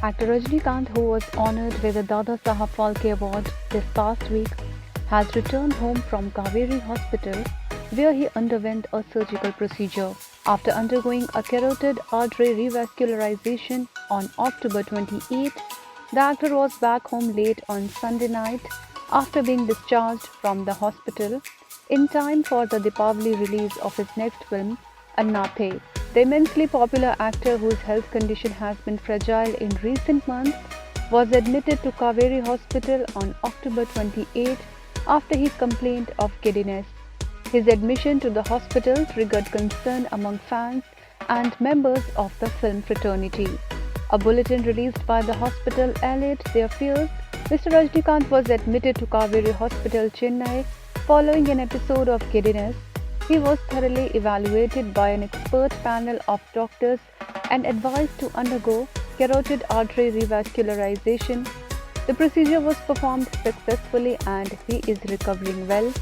Actor Rajnikant, who was honored with the Dada Sahab Phalke Award this past week, has returned home from Kaveri Hospital where he underwent a surgical procedure. After undergoing a carotid artery revascularization on October 28, the actor was back home late on Sunday night after being discharged from the hospital in time for the Deepavali release of his next film, Annathe. The immensely popular actor, whose health condition has been fragile in recent months, was admitted to Kaveri Hospital on October 28 after he complained of giddiness. His admission to the hospital triggered concern among fans and members of the film fraternity. A bulletin released by the hospital allayed their fears. Mr. Rajnikant was admitted to Kaveri Hospital, Chennai, following an episode of giddiness. He was thoroughly evaluated by an expert panel of doctors and advised to undergo carotid artery revascularization. The procedure was performed successfully and he is recovering well.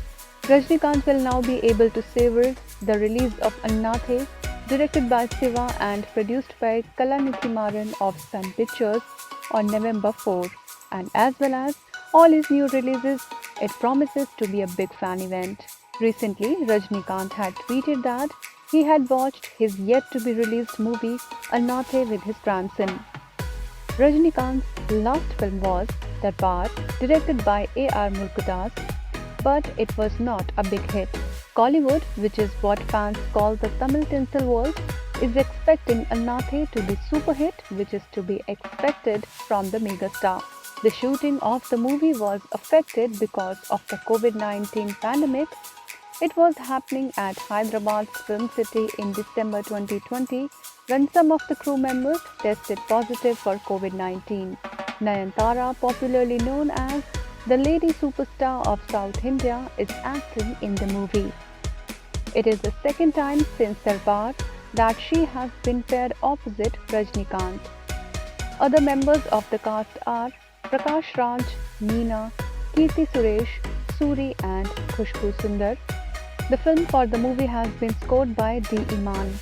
Rajnikant will now be able to savor the release of Annathe, directed by Siva and produced by Kalanidhi Maran of Sun Pictures on November 4. And as well as all his new releases, it promises to be a big fan event. Recently, Rajnikant had tweeted that he had watched his yet-to-be-released movie Annathe with his grandson. Rajnikant's last film was Darbar, directed by A.R. Murkudas, but it was not a big hit. Kollywood, which is what fans call the Tamil tinsel world, is expecting Annathe to be super hit, which is to be expected from the megastar. The shooting of the movie was affected because of the COVID-19 pandemic. It was happening at Hyderabad's Film City in December 2020 when some of the crew members tested positive for COVID-19. Nayanthara, popularly known as the lady superstar of South India, is acting in the movie. It is the second time since Darbar that she has been paired opposite Rajnikant. Other members of the cast are Prakash Raj, Meena, Kirti Suresh, Suri and Khushbu Sundar. The film for the movie has been scored by D. Iman.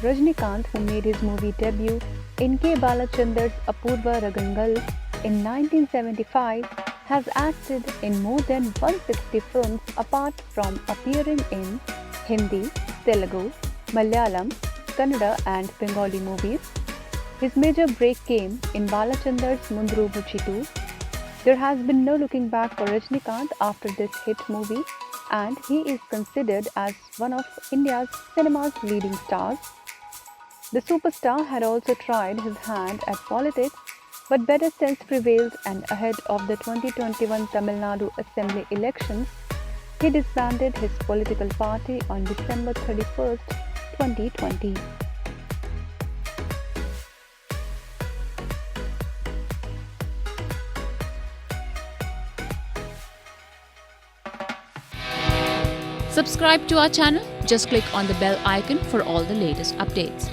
Rajnikant, who made his movie debut in K. Balachander's Apurva Ragangal in 1975, has acted in more than 160 films apart from appearing in Hindi, Telugu, Malayalam, Kannada and Bengali movies. His major break came in Balachander's Mundru Muchitu. There has been no looking back for Rajnikant after this hit movie, and he is considered as one of India's cinema's leading stars. The superstar had also tried his hand at politics, but better sense prevailed, and ahead of the 2021 Tamil Nadu Assembly elections, he disbanded his political party on December 31, 2020. Subscribe to our channel. Just click on the bell icon for all the latest updates.